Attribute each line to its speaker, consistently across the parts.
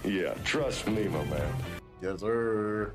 Speaker 1: Yeah, trust me, my man.
Speaker 2: Yes, sir.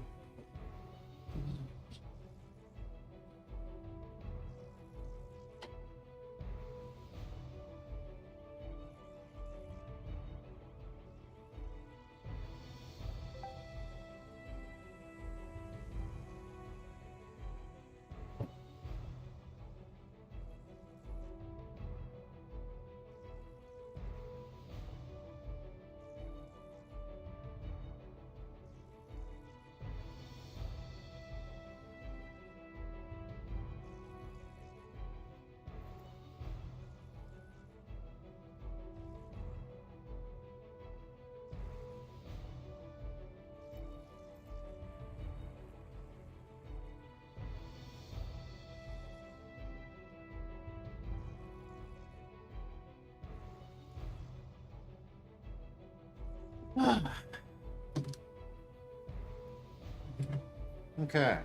Speaker 2: Okay.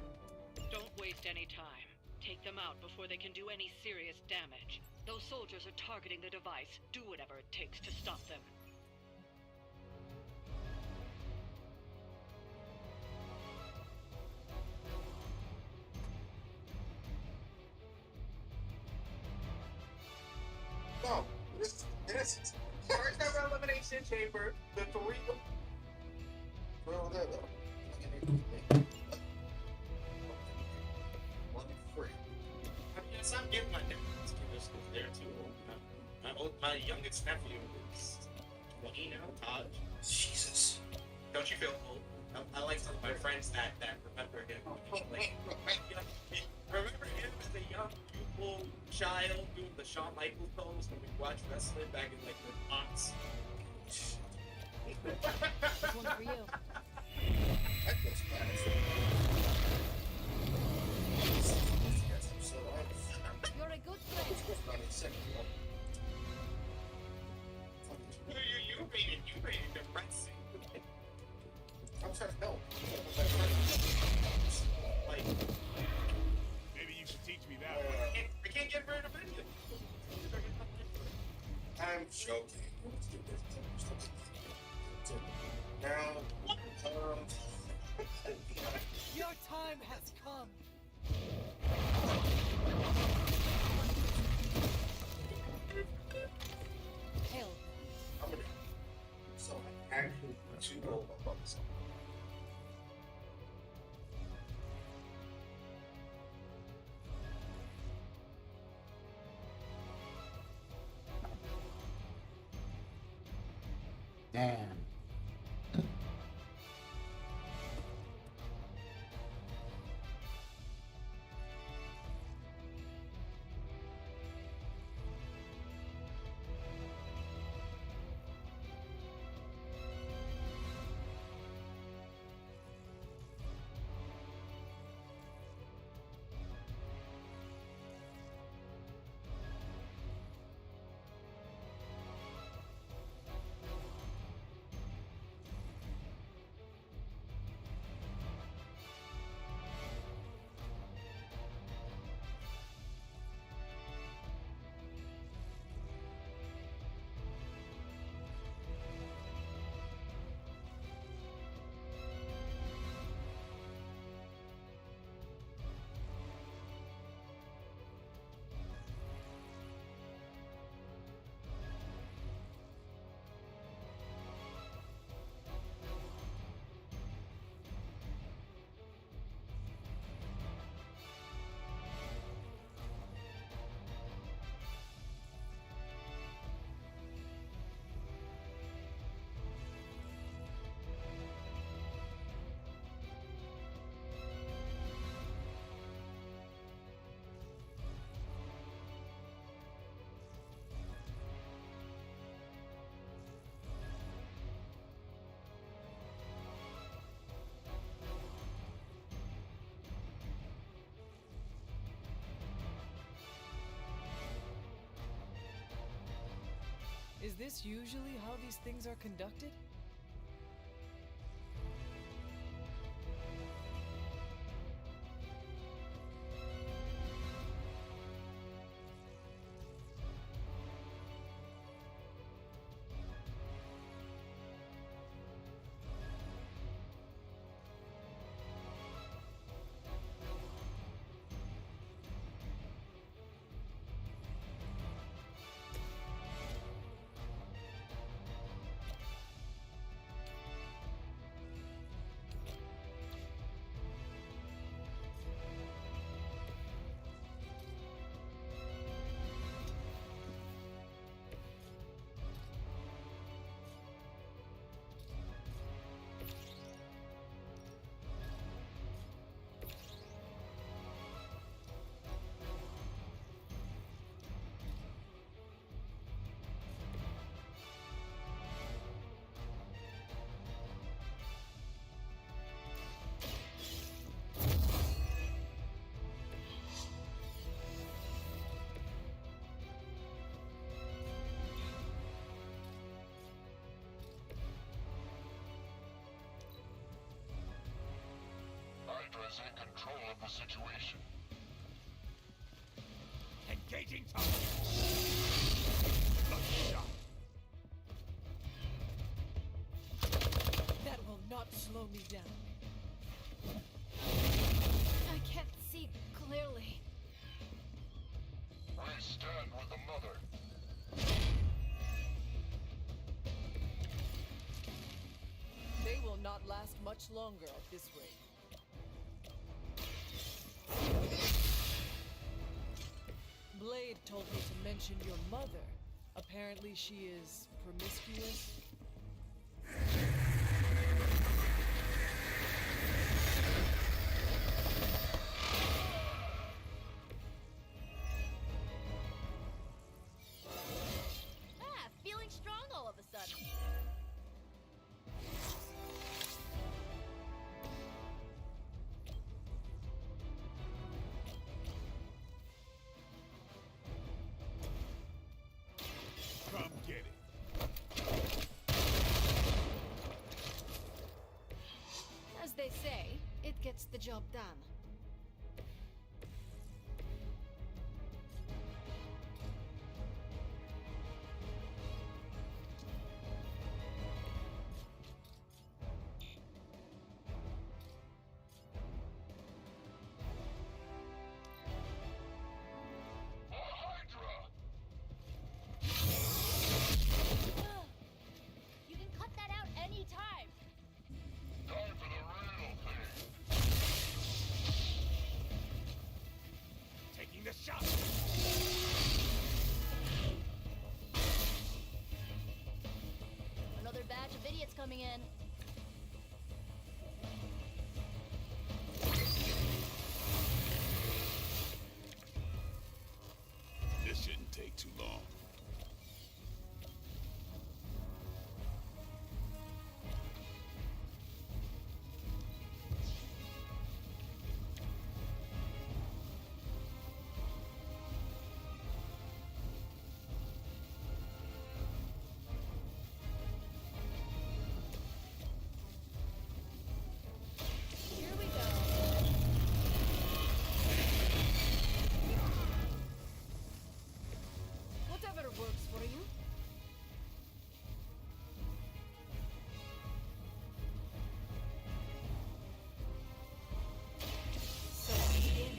Speaker 3: Don't waste any time. Take them out before they can do any serious damage. Those soldiers are targeting the device. Do whatever it takes to stop them.
Speaker 2: No, this is first ever elimination chamber. The three. Well, there though. One free.
Speaker 4: Yes, I'm getting my difference. This is there too. My youngest nephew is 20 now, Todd.
Speaker 2: Jesus.
Speaker 4: Don't you feel old? I like some of my friends that remember him. Like, remember him as a young, youthful child doing the Shawn Michaels pose when we watched wrestling back in like the aughts.
Speaker 5: This one's for you.
Speaker 2: That goes fast.
Speaker 5: You're a good friend.
Speaker 4: You made it depressing.
Speaker 2: I'm trying to help.
Speaker 4: Like,
Speaker 6: maybe you should teach me that.
Speaker 4: I can't get rid of any of it.
Speaker 2: I'm joking. Now,
Speaker 5: Your time has come. Hell.
Speaker 2: I'm gonna. So I actually do know about this.
Speaker 7: Damn.
Speaker 5: Is this usually how these things are conducted?
Speaker 7: is in control of the situation.
Speaker 6: Engaging target. Lucky shot.
Speaker 5: That will not slow me down.
Speaker 8: I can't see clearly.
Speaker 7: We stand with the mother.
Speaker 5: They will not last much longer at this rate. Blade told me to mention your mother. Apparently she is promiscuous.
Speaker 8: Feeling strong all of a sudden.
Speaker 6: Come get it.
Speaker 8: As they say, it gets the job done. You can cut that out anytime.
Speaker 7: Time for the real thing.
Speaker 6: Taking the shot.
Speaker 8: Another batch of idiots coming in.
Speaker 6: This shouldn't take too long.
Speaker 8: Here we go.
Speaker 5: Whatever works for you. So begin.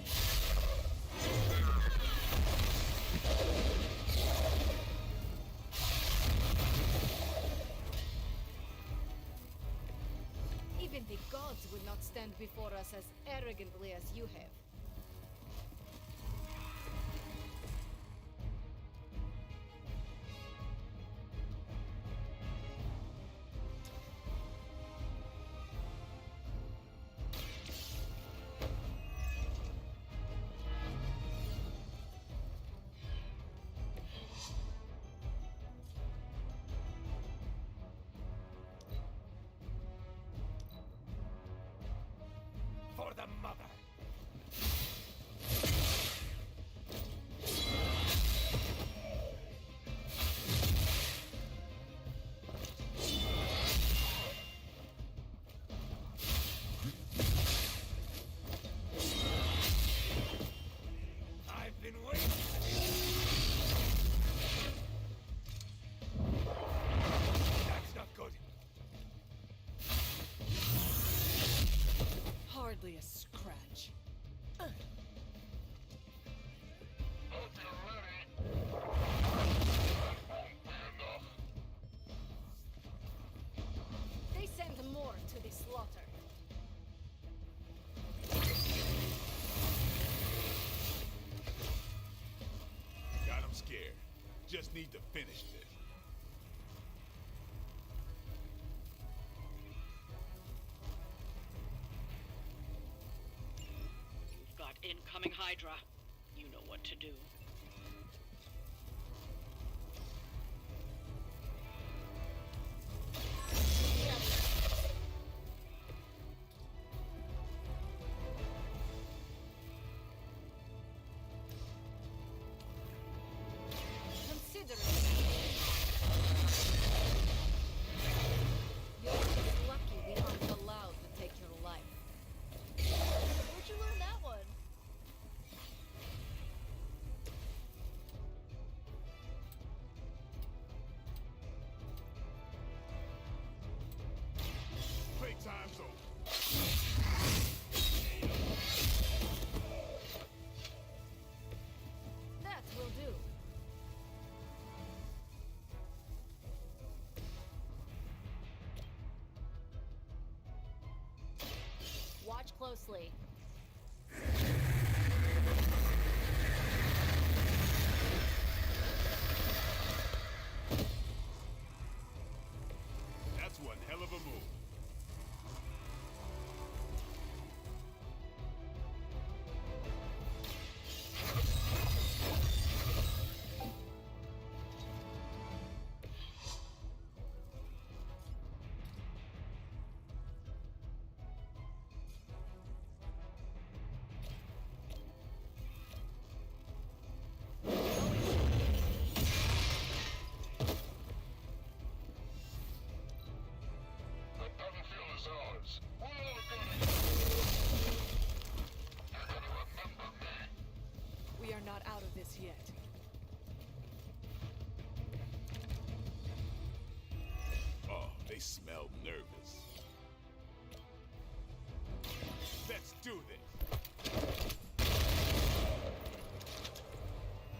Speaker 8: Even the gods would not stand before us as arrogantly as you have.
Speaker 6: For the mother. I've been waiting. That's not good.
Speaker 5: Hardly a scratch.
Speaker 7: Hope you're ready. That won't be enough.
Speaker 8: They send more to the slaughter.
Speaker 6: Got him scared. Just need to finish this.
Speaker 3: You've got incoming Hydra. You know what to do.
Speaker 8: Consider it. You're just lucky we aren't allowed to take your life. closely.
Speaker 6: That's one hell of a move.
Speaker 7: The battlefield is ours. We're all gonna. You're gonna remember me.
Speaker 5: We are not out of this yet.
Speaker 6: Oh, they smell nervous. Let's do this.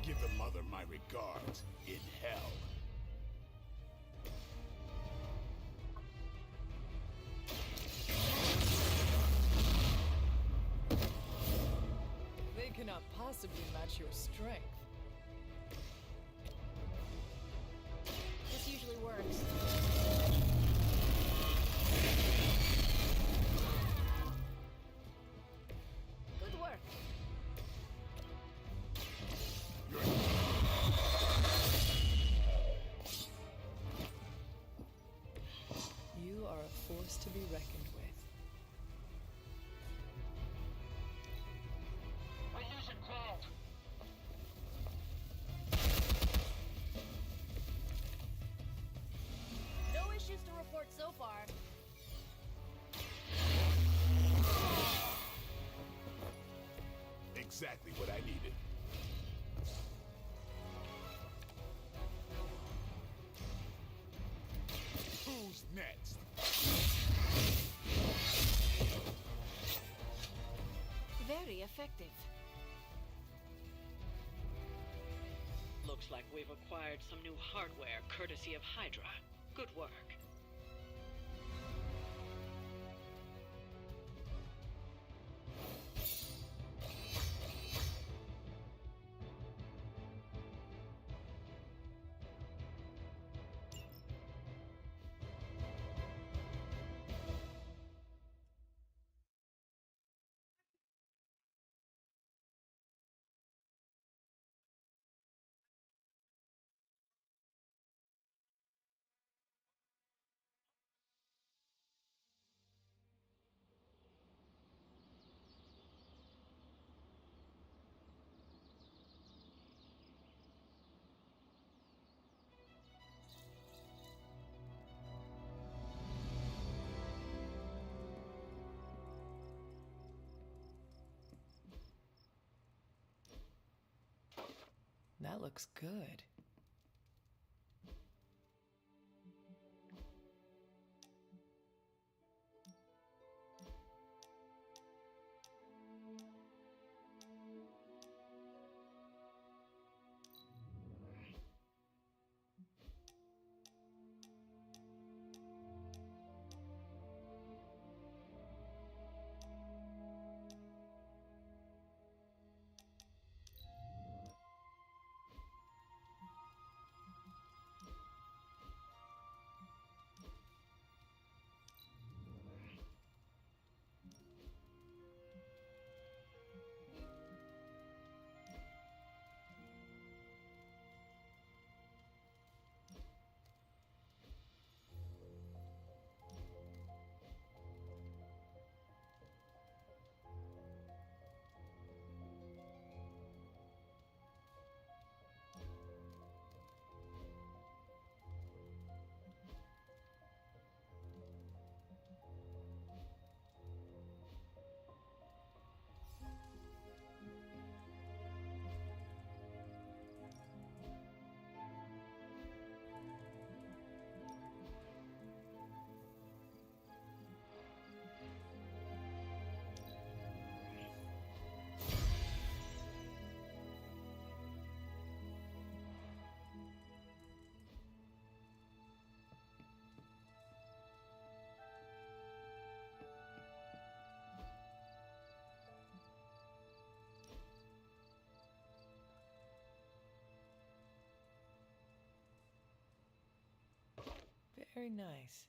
Speaker 6: Give the mother my regards in hell.
Speaker 5: They cannot possibly match your strength.
Speaker 8: This usually works. Good work.
Speaker 5: You are a force to be reckoned with.
Speaker 7: We're losing ground.
Speaker 8: No issues to report so far.
Speaker 6: Exactly what I needed. Who's next?
Speaker 8: Very effective.
Speaker 3: Looks like we've acquired some new hardware courtesy of Hydra. Good work.
Speaker 5: That looks good. Very nice.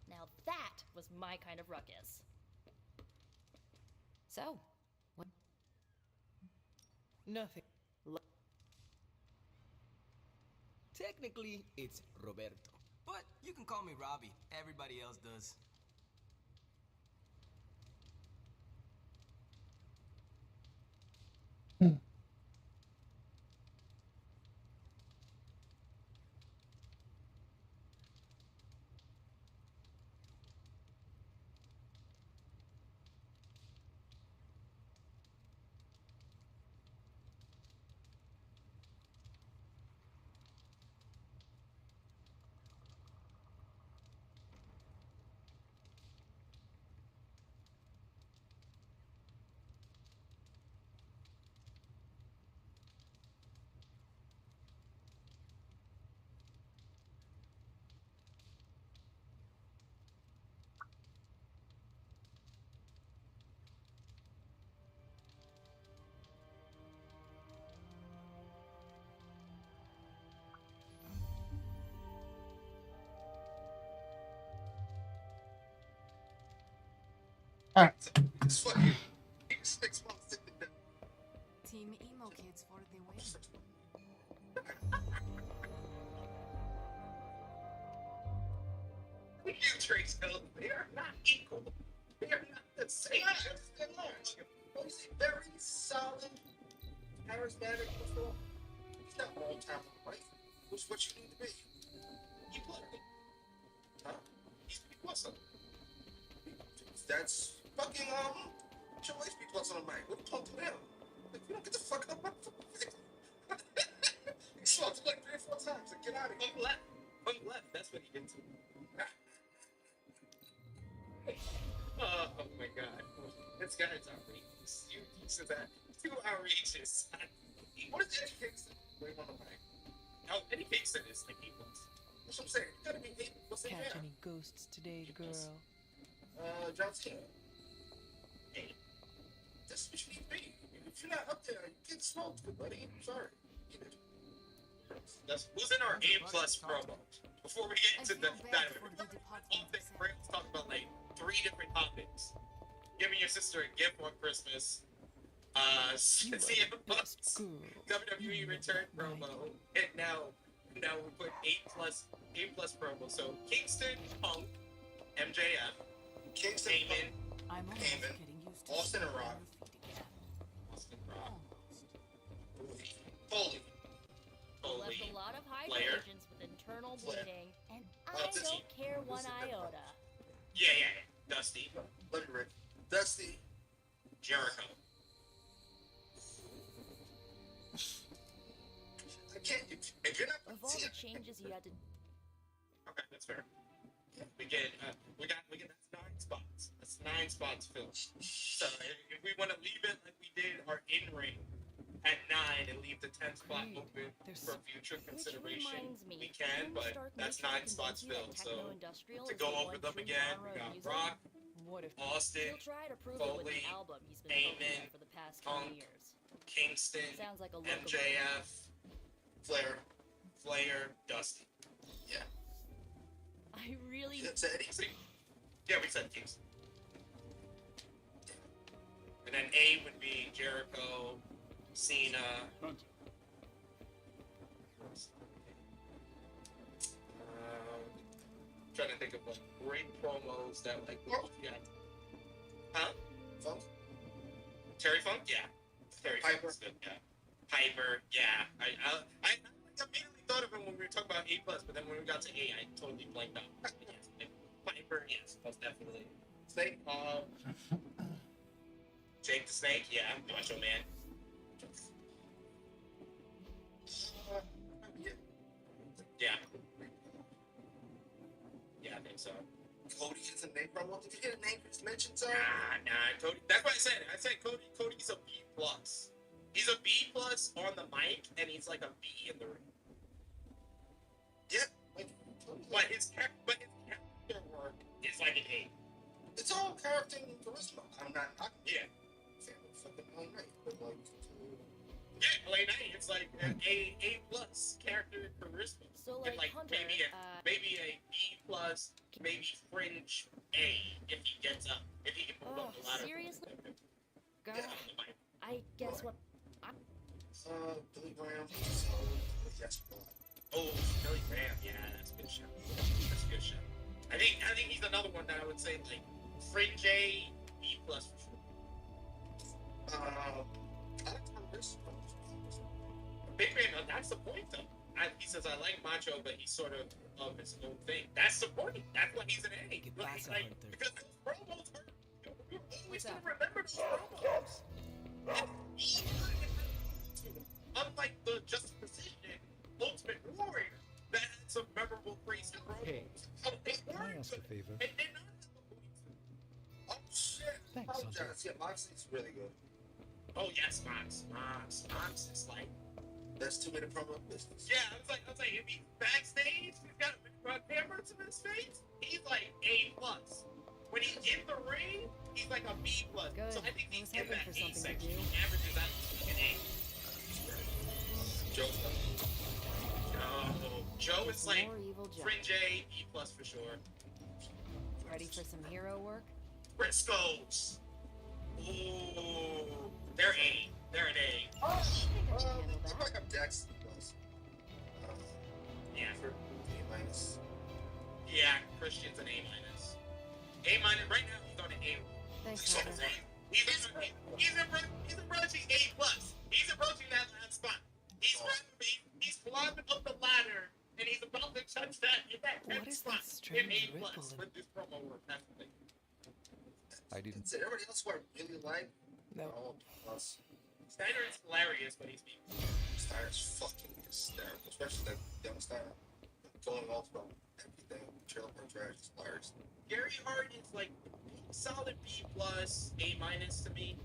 Speaker 9: Now that was my kind of ruckus. So, what?
Speaker 5: Nothing.
Speaker 10: Technically, it's Roberto. But you can call me Robbie. Everybody else does.
Speaker 2: Alright, it's fucking 6 months in the
Speaker 8: Team Emo Kids for the win.
Speaker 4: You, Trace Hill, they are not equal. They are not the same.
Speaker 2: He's a very solid, charismatic performer. He's not all time right. What's what you need to be?
Speaker 4: He played. Huh? He's plus something.
Speaker 2: That's fucking your wife be plus on the mic. What the fuck to them? Like, you don't get the fuck up. He smoked like 3 or 4 times. Like, get out of here.
Speaker 4: Punk left. That's what he did to me. Oh my god. This guy's outrageous. You said that. Too outrageous.
Speaker 2: What is Eddie Kingston? Wait on the mic.
Speaker 4: No, Eddie Kingston is like equal.
Speaker 2: That's what I'm saying. You gotta be able. What's the
Speaker 5: Catch
Speaker 2: name?
Speaker 5: any ghosts today, girl?
Speaker 2: John Cena. Hey, that's what you need to be. If you're not up there, you get smoked, good buddy. I'm sorry.
Speaker 4: That's who's in our A+ promo. Before we get into the dynamic, all things let's talk about like 3 different topics. Giving your sister a gift on Christmas. CM Punk's WWE return promo, and now we put A+ promo. So Kingston, Punk, MJF,
Speaker 2: Kingston,
Speaker 4: Heyman,
Speaker 8: I'm almost
Speaker 2: Heyman,
Speaker 8: getting used to
Speaker 2: Austin and
Speaker 8: seeing
Speaker 2: Rock.
Speaker 8: your feet again.
Speaker 4: Austin Rock,
Speaker 2: Foley.
Speaker 9: Left a lot of high
Speaker 4: Flair.
Speaker 9: divisions with internal
Speaker 2: Flair.
Speaker 9: bleeding, and
Speaker 2: Oh,
Speaker 9: I
Speaker 2: it's a
Speaker 9: don't
Speaker 2: team.
Speaker 9: care one
Speaker 2: This is a
Speaker 9: iota.
Speaker 4: yeah, Dusty,
Speaker 2: Let me read. Dusty.
Speaker 4: Jericho.
Speaker 2: I can't. If you're not
Speaker 9: Of all the changes you had to
Speaker 4: Okay, that's fair. We get that's 9 spots. That's 9 spots filled. So if we want to leave it like we did our in-ring at 9 and leave the 10th spot
Speaker 5: Great.
Speaker 4: open
Speaker 5: There's
Speaker 4: for future
Speaker 9: Which
Speaker 4: consideration,
Speaker 9: reminds me,
Speaker 4: we can,
Speaker 9: didn't
Speaker 4: but
Speaker 9: Stark
Speaker 4: that's
Speaker 9: Machine
Speaker 4: 9 spots
Speaker 9: convince you that
Speaker 4: filled. So
Speaker 9: techno-industrial
Speaker 4: to
Speaker 9: is
Speaker 4: go
Speaker 9: the
Speaker 4: over
Speaker 9: one
Speaker 4: them
Speaker 9: true
Speaker 4: again,
Speaker 9: genre
Speaker 4: we
Speaker 9: of
Speaker 4: got
Speaker 9: music?
Speaker 4: Rock,
Speaker 5: What if
Speaker 4: Austin,
Speaker 9: He'll try to prove it with
Speaker 4: Foley,
Speaker 9: the album he's been
Speaker 4: Heyman,
Speaker 9: working on for the past 20
Speaker 4: Punk,
Speaker 9: years.
Speaker 4: Kingston,
Speaker 9: Sounds like a locomotive.
Speaker 4: MJF,
Speaker 2: Flair.
Speaker 4: Dusty.
Speaker 2: Yeah.
Speaker 9: I really
Speaker 2: That's Eddie.
Speaker 4: Yeah, we said Kingston. And then A would be Jericho, Cena.
Speaker 6: Hunter.
Speaker 4: Trying to think of like great promos that like yeah. Huh?
Speaker 2: Funk.
Speaker 4: Terry Funk, yeah. Terry
Speaker 2: Piper.
Speaker 4: Funk's good, yeah. Piper, yeah. I immediately thought of him when we were talking about A+, but then when we got to A, I totally blanked out. Yes, Piper, yes, most definitely.
Speaker 2: Snake.
Speaker 4: Jake the Snake, yeah. Macho Man.
Speaker 2: Yeah.
Speaker 4: Yeah. Yeah, I think so.
Speaker 2: Cody is a name promo. Did you get a name just mentioned, sir?
Speaker 4: Nah, Cody. That's what I said. I said Cody's a B+. He's a B+ on the mic, and he's like a B in the ring.
Speaker 2: Yeah. Like,
Speaker 4: But his character work is like an A.
Speaker 2: it's all character and charisma. I'm not.
Speaker 4: Yeah.
Speaker 2: Fan of fucking LA Knight, but like.
Speaker 4: Yeah, LA Knight. it's like an A plus character charisma.
Speaker 9: So,
Speaker 4: And
Speaker 9: like, Hunter,
Speaker 4: maybe a B plus, maybe fringe A if he gets up, if he can move up the ladder.
Speaker 9: seriously? God,
Speaker 4: Get on the mic.
Speaker 9: I guess what...
Speaker 2: Billy Graham. Yes,
Speaker 4: Oh, Billy Graham, yeah, that's a good show. That's a good show. I think he's another one that I would say like fringe A, B plus for sure.
Speaker 2: I like Tom Chris.
Speaker 4: Big Man, that's the point though. He says I like Macho, but he's sort of his own thing. That's the point. That's why he's an A. Like, because those promos were, you're always gonna remember those promos. Unlike the Juxtaposition Ultimate Warrior that had some memorable crazy promos.
Speaker 11: Hey, can I ask a favor?
Speaker 4: And they're not
Speaker 2: Oh shit!
Speaker 11: Thanks,
Speaker 2: Apologize. Yeah, Moxley's really good.
Speaker 4: Oh yes, Mox is like.
Speaker 2: That's 2 minute promo business.
Speaker 4: Yeah, I was like, if he's backstage, he's got cameras in his face. He's like A plus. When he's in the ring, he's like a B plus.
Speaker 9: Good.
Speaker 4: So I think
Speaker 9: I
Speaker 4: he's
Speaker 9: was
Speaker 4: in
Speaker 9: hoping
Speaker 4: that
Speaker 9: for
Speaker 4: A
Speaker 9: something to
Speaker 4: section.
Speaker 9: do.
Speaker 4: He averages out to an A.
Speaker 2: Joe's
Speaker 4: Joe is like
Speaker 9: More evil Joe.
Speaker 4: fringe A, B plus for sure.
Speaker 9: Ready for some hero work?
Speaker 4: Briscoes. Ooh, they're A. They're an A.
Speaker 2: I
Speaker 9: handle that.
Speaker 2: feel like I'm Dex plus.
Speaker 4: Yeah.
Speaker 2: For A minus.
Speaker 4: Yeah, Christian's an A minus. A minus. Right now he's on an A.
Speaker 9: Thanks, Hunter.
Speaker 4: He's approaching A plus. He's approaching that last spot. He's climbing up the ladder, and he's about to touch that
Speaker 5: What is
Speaker 4: spot
Speaker 5: that strange
Speaker 4: in A
Speaker 5: ripple
Speaker 4: plus
Speaker 5: in-
Speaker 4: with this promo work. That's the thing.
Speaker 11: I didn't.
Speaker 2: So everybody else who I really like,
Speaker 5: No.
Speaker 2: all plus.
Speaker 4: Steiner is hilarious, but he's being.
Speaker 2: Steiner's fucking hysterical, especially that young Steiner. Going off about everything. Trailer Park Trash is hilarious.
Speaker 4: Gary Hart is like solid B plus, A minus to me.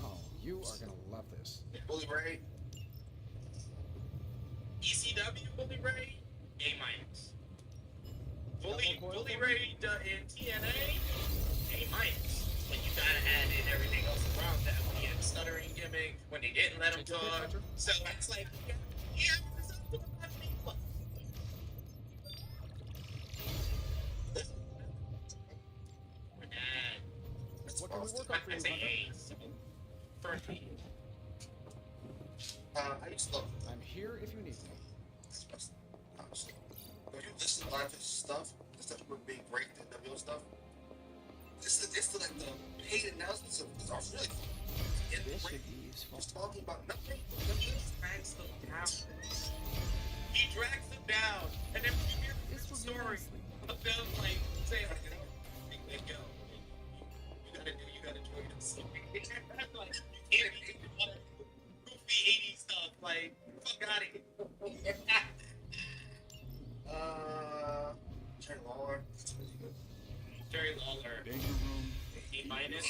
Speaker 11: Oh, you are gonna love this.
Speaker 2: Bully Ray,
Speaker 4: ECW Bully Ray, A minus. Bully Ray in TNA, A minus. But you gotta add in everything else around that. When he had stuttering gimmick, when they didn't let him talk. So it's like, yeah, this is a B plus.
Speaker 11: What can we work on for
Speaker 4: I'd
Speaker 11: you,
Speaker 4: say
Speaker 11: Hunter?
Speaker 4: A. So, for me.
Speaker 2: I used to love
Speaker 11: I'm here if you need me.
Speaker 2: honestly. When you listen to live his stuff, the stuff would be great, the WO stuff. It's the like the paid announcements of are really in the
Speaker 11: This
Speaker 2: ring.
Speaker 11: should be useful.
Speaker 2: Just talking about nothing.
Speaker 4: He drags them down. He drags them down, and then you hear the story of them like saying, like, you know, they go. You gotta join us. Like, you can't be goofy 80s stuff. Like, fuck out of here.
Speaker 2: Jerry Lawler, that's really good.
Speaker 4: Jerry Lawler,
Speaker 6: Danger Room.
Speaker 4: A minus.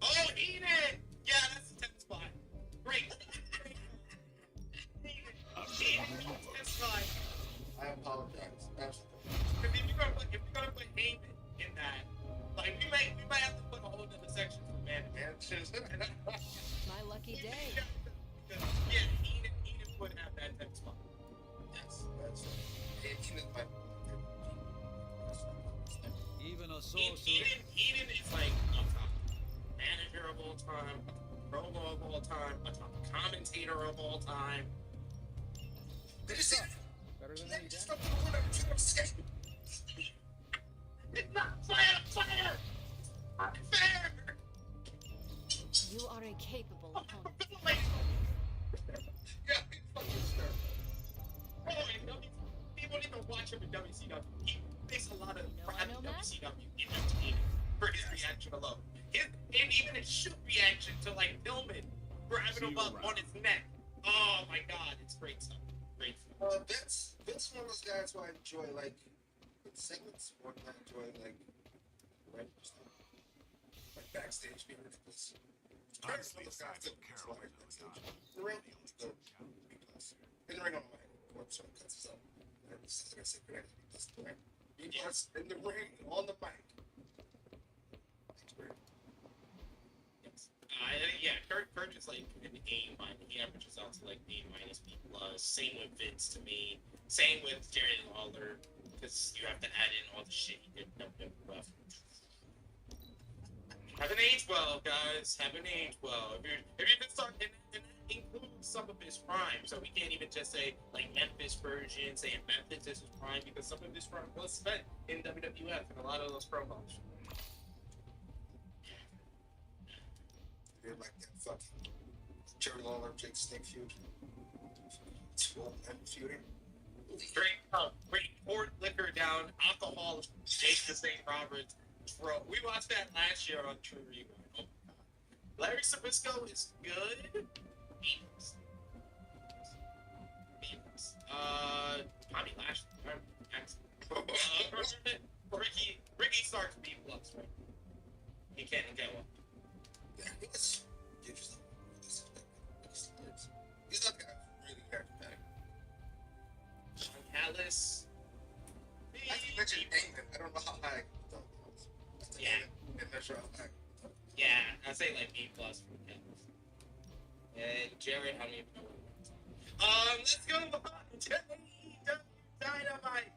Speaker 4: Oh, Heenan! Yeah, that's the 10th spot. Great. Heenan, 10th spot.
Speaker 2: I apologize. Absolutely.
Speaker 4: Because if you're gonna put Heyman in that, like we might have to put a whole other section for managers.
Speaker 9: My lucky day.
Speaker 4: Yeah, Heenan would have that 10th spot.
Speaker 2: Yes, that's right. Heenan is my
Speaker 11: Even a
Speaker 4: Heenan is like a top manager of all time, a top promo of all time, a top commentator of all time.
Speaker 2: Did you see that?
Speaker 11: better than
Speaker 2: Let
Speaker 11: any
Speaker 2: me just
Speaker 11: damn.
Speaker 2: stop doing whatever you want to say.
Speaker 4: It's not fair! Not fair!
Speaker 9: You are a capable opponent.
Speaker 2: Yeah, he's fucking hysterical.
Speaker 4: Oh, and people don't even watch him in WCW. He makes a lot of pride in WCW in entertainment for his reaction alone. And even his shoot reaction to like Pillman grabbing him up on his neck. Oh my god, it's great stuff. Great stuff.
Speaker 2: Vince is one of those guys who I enjoy, like, with segments, or I enjoy, like, random stuff. Like, backstage being ridiculous.
Speaker 6: Honestly,
Speaker 2: Those
Speaker 6: aside
Speaker 2: guys
Speaker 6: from
Speaker 2: that-
Speaker 6: Carol,
Speaker 2: like,
Speaker 6: I
Speaker 2: backstage.
Speaker 6: really
Speaker 2: The ring, the B+. In the ring on the mic, or so it cuts us up. And this is, like I said, connected to this point. B+ in the ring, on the mic. It's great.
Speaker 4: Yes. Yeah, Kurt is like an A minus. He averages out to like A minus, B plus. Same with Vince to me. Same with Jerry Lawler, because you have to add in all the shit he did in WWF. Haven't aged well, guys. Haven't aged well. If you can start, and that includes some of his prime, so we can't even just say like Memphis version, saying Memphis is his prime, because some of his prime was spent in WWF and a lot of those promos.
Speaker 2: You're like that fucking Jerry Lawler, Jake Snake feud. 12 men feuding.
Speaker 4: Straight poured liquor down, alcohol, Jake the St. Roberts. We watched that last year on True Rewind. Oh my god. Larry Sabisco is good. Beatles. Tommy Lashley. Ricky Starks B plus, right? He can't get one.
Speaker 2: Yeah, it's interesting. He's not gonna really charismatic.
Speaker 4: Sean Callis.
Speaker 2: I think you mentioned England. I don't know how high.
Speaker 4: Yeah. Yeah, I'd say like B plus for Callis. And Jared, how many? Let's go on to AEW Dynamite.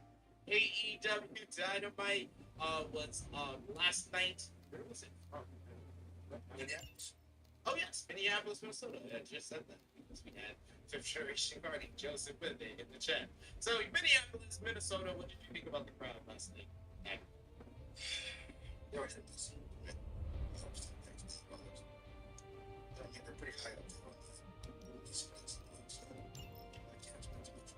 Speaker 4: AEW Dynamite was last night. Where was it from?
Speaker 2: Minneapolis.
Speaker 4: Oh yes, Minneapolis, Minnesota. I just said that because we had Fifth Generation Guardian Joseph with it in the chat. So Minneapolis, Minnesota. What did you think about the crowd last night?
Speaker 2: They always have this. I mean, they're pretty high up there on the East Coast, so I can't expect much.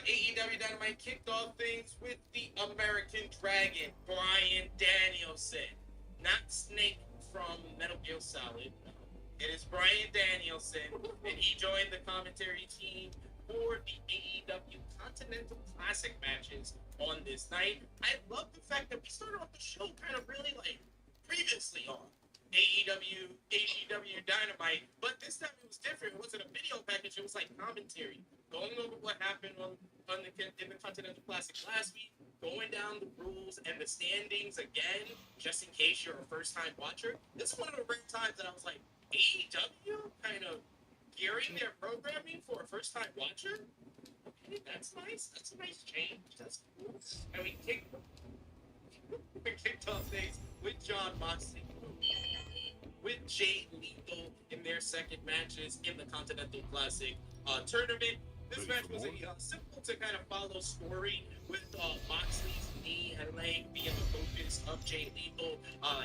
Speaker 4: AEW Dynamite kicked off things with the American Dragon, Bryan Danielson. Not Snake from Metal Gear Solid. No. It is Bryan Danielson, and he joined the commentary team for the AEW Continental Classic matches on this night. I love the fact that we started off the show kind of really like previously on AEW Dynamite, but this time it was different. It wasn't a video package, it was like commentary, going over what happened in the Continental Classic last week, going down the rules and the standings again, just in case you're a first-time watcher. This is one of the rare times that I was like, AEW kind of gearing their programming for a first-time watcher? Okay, that's nice. That's a nice change. That's cool. And we kicked off things with Jon Moxley, with Jay Lethal in their second matches in the Continental Classic tournament. This match was a simple to kind of follow story with Moxley's knee and leg being the focus of Jay Lethal.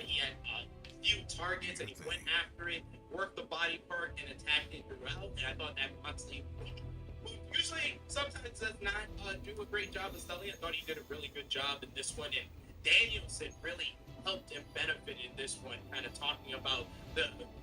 Speaker 4: He had a few targets and he went after it, worked the body part and attacked it throughout. And I thought that Moxley, who usually sometimes does not do a great job of selling, I thought he did a really good job in this one. And Danielson really helped and benefited this one, kind of talking about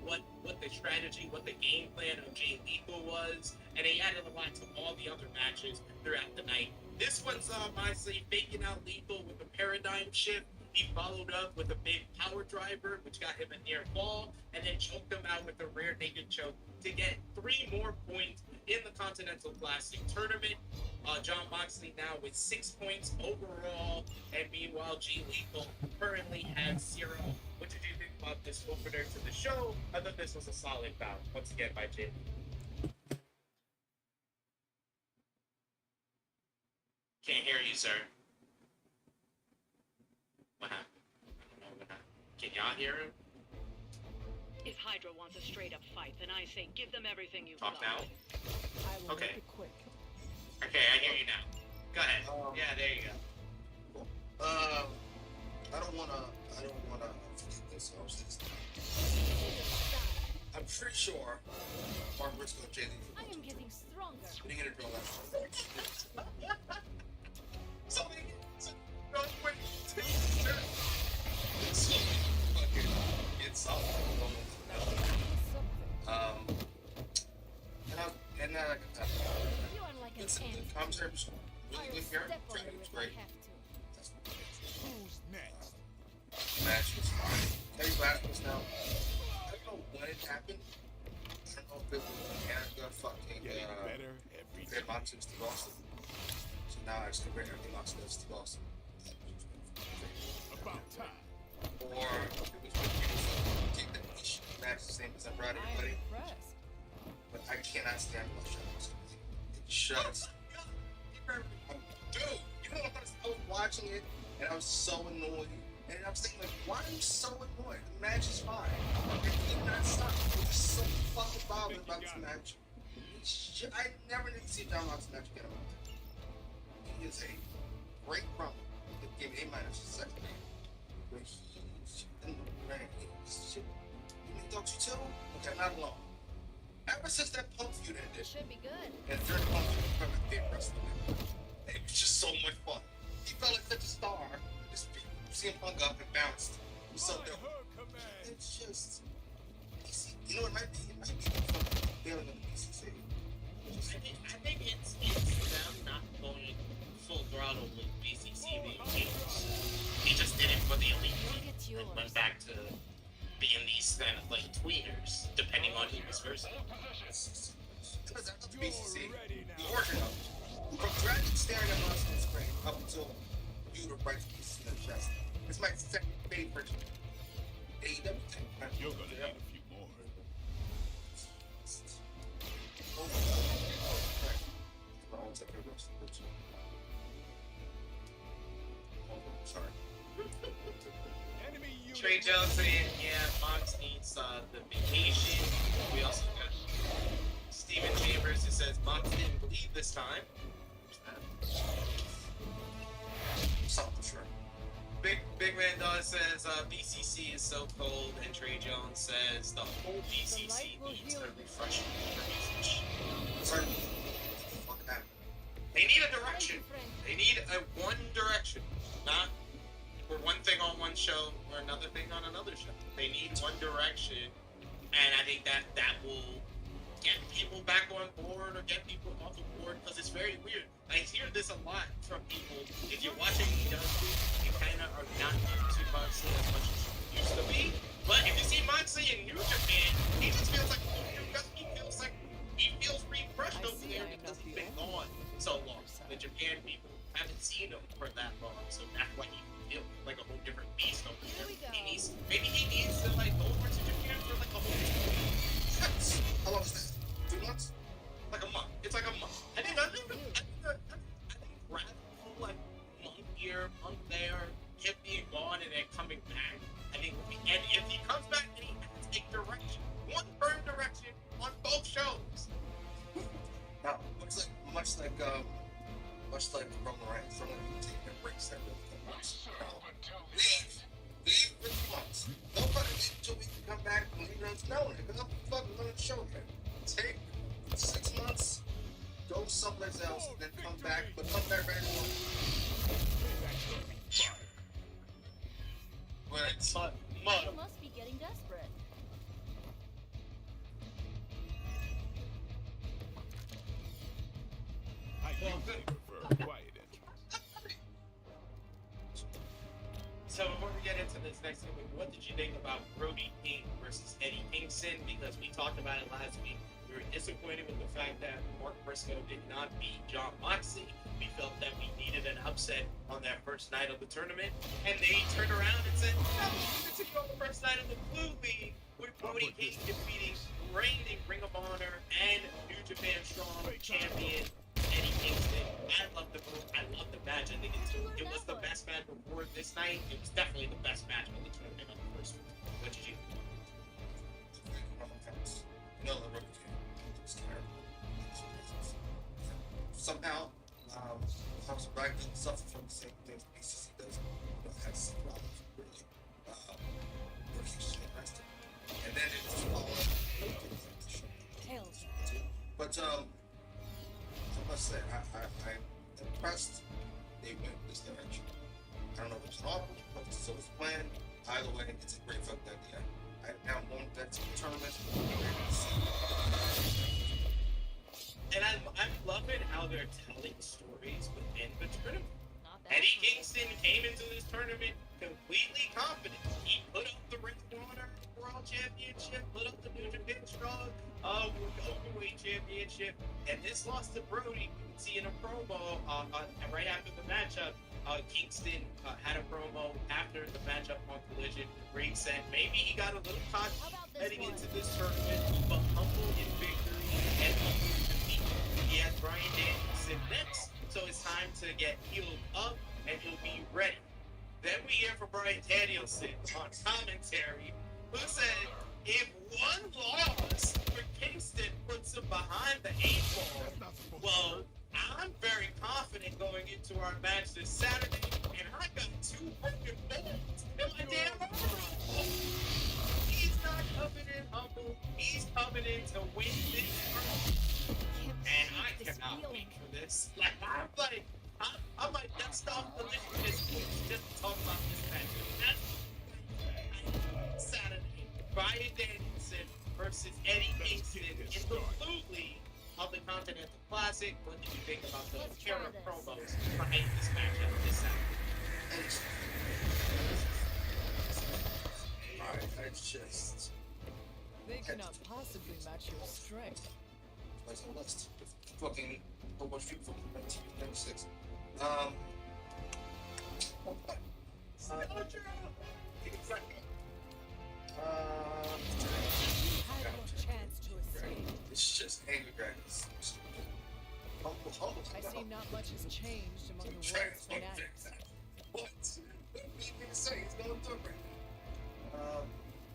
Speaker 4: what the strategy, what the game plan of Jay Lethal was, and he added a lot to all the other matches throughout the night. This one saw Moxley faking out Lethal with a paradigm shift. He followed up with a big power driver, which got him a near fall, and then choked him out with a rear naked choke to get 3 more points in the Continental Classic tournament. Jon Moxley now with 6 points overall, and meanwhile, Jay Lethal currently has 0. What did you think about this opener to the show? I thought this was a solid bout, once again, by Jay Lethal. Can't hear you, sir. What happened? I don't know what happened. Can y'all hear him?
Speaker 3: If Hydra wants a straight-up fight, then I say give them everything you've
Speaker 4: Talk
Speaker 3: got.
Speaker 4: now?
Speaker 5: I will
Speaker 4: Okay.
Speaker 5: make it quick.
Speaker 4: Okay, I hear you now. Go ahead. Yeah, there you go.
Speaker 2: Cool. I don't wanna forget this. I'm pretty sure Mark Briscoe and Jay Lethal.
Speaker 8: I am getting stronger.
Speaker 2: We didn't get a draw last time.
Speaker 4: So
Speaker 2: fucking get solid. And
Speaker 8: You are like an
Speaker 2: listen,
Speaker 8: ant.
Speaker 2: the commentary was really
Speaker 8: I will
Speaker 2: good here.
Speaker 8: step on
Speaker 2: Training
Speaker 8: you
Speaker 2: was
Speaker 8: if I
Speaker 2: great.
Speaker 8: have to.
Speaker 6: Who's next?
Speaker 2: Match was fine. Terry Black was now. I don't know when it happened. I don't know if it was Canada fucking
Speaker 6: Getting better every day.
Speaker 2: Red Monsters to Boston. So now I still bring Red Monsters to Boston.
Speaker 6: About time.
Speaker 2: or it was take the niche match the same as I brought
Speaker 5: I'm
Speaker 2: everybody.
Speaker 5: impressed.
Speaker 2: But I cannot stand those shows. It just, dude, you know what? I was watching it and I was so annoyed. And I was thinking, like, why are you so annoyed? The match is fine. It did not stop. I was so fucking bothered about this match. I never need to see John Moxley match again. He is a great promo. It gave me A- second game. But he's in the ring. You don't you too? Okay, I'm not alone. Ever since that Punk feud ended,
Speaker 8: Should be good.
Speaker 2: and third Punk feud, I'm my favorite wrestler. It was just so much fun. He felt like such a star. Just seeing Punk up and bounced. It was so dope. It's just, you know, it might be the feeling of the BCC.
Speaker 4: I think it's them not going full throttle with BCC being heels. He just did it for the elite team and went back to being these kind of like tweeners, depending on who was versus.
Speaker 2: Because I love the BCC. The origin of it. From Dragon staring at us on the screen up until you to right piece in the chest. It's my second favorite AEW thing.
Speaker 6: You're gonna need a few more.
Speaker 2: Sorry.
Speaker 6: Enemy unit.
Speaker 4: Trey Jones saying, yeah, Fox needs the vacation. We also got Steven Chambers who says Mox didn't bleed this time.
Speaker 2: Something sure.
Speaker 4: Big Man Dog says BCC is so cold, and Trey Jones says the whole BCC needs a refreshing organization.
Speaker 2: Sorry. Fuck that.
Speaker 4: They need a direction. They need a one direction, not for one thing on one show or another thing on another show. They need one direction, and I think that will get people back on board or get people off the board, because it's very weird. I hear this a lot from people. If you're watching AEW, you kind of are not into Moxley as much as you used to be. But if you see Moxley in New Japan, he just feels like he feels refreshed over there because he's been gone so long. The Japan people haven't seen him for that long, so that's why he feels like a whole different beast over there. Maybe he needs to like go over to Japan for like a whole 2 weeks.
Speaker 2: How long is that? 2 months?
Speaker 4: Like a month. It's like a month. I think rather than like month here, month there, him being gone and then coming back. I think, and if he comes back, then he has a direction, one firm direction on both shows.
Speaker 2: Now, much like Roman Reigns, someone who take a break that leave for 2 months. Nobody leave until we can come back and leave us know it. Because I'm fucking on the show here. Take 6 months, go someplace else, and then come back, but come back right away. But
Speaker 8: You must be getting desperate.
Speaker 6: I usually prefer a quiet entrance.
Speaker 4: So before we get into this next thing, what did you think about Brody King versus Eddie Kingston? Because we talked about it last week. We were disappointed with the fact that Mark Briscoe did not beat Jon Moxley. We felt that we needed an upset on that first night of the tournament, and they turned around and said, "No, we needed to go on the first night of the Blue League with Brody King defeating reigning Ring of Honor and New Japan Strong champion Eddie Kingston." I love the match. I think it was the best match before this night. It was definitely the best match of the tournament on the first one. What did you think?
Speaker 2: No, the rookie was terrible. Somehow, House of Black didn't suffer from the same things BCC does. Has problems really. Where he's just arrested. And then it was followed up. But I must say, I'm impressed they went this direction. I don't know if it's an offer, but so it's planned. Either way, it's a great fucking idea. I now want that to the tournament.
Speaker 4: And I'm loving how they're telling stories within the tournament. Eddie Kingston came into this tournament completely confident. He put up the Ring of Honor World Championship, put up the New Japan Strong Openweight Championship. And this loss to Brody, you can see in a promo right after the matchup. Kingston had a promo after the matchup on Collision. Ray said maybe he got a little cocky heading into this tournament, but humble in victory and humble in defeat. He has Bryan Danielson next, so it's time to get healed up and he'll be ready. Then we hear from Bryan Danielson on commentary, who said if one loss for Kingston puts him behind the 8-ball, well, I'm very confident going into our match this Saturday, and I got 2 broken bones in my damn arm. He's not coming in humble. He's coming in to win this tournament. And I cannot wait for this. I might dust off the list just to talk about this match. That's Saturday. Bryan Danielson versus Eddie Kingston in the Blue League of the Continental Classic. What did you think about the pair of promos behind this matchup this Saturday?
Speaker 2: I just...
Speaker 5: They cannot possibly match your strength.
Speaker 2: There's a list. Fucking a whole bunch of people from 1996.
Speaker 5: Had no chance to escape.
Speaker 2: It's just angry dragons. Humble.
Speaker 5: I see not much has changed among the world's fanatics.
Speaker 2: What? What do you mean to say? It's going through right now.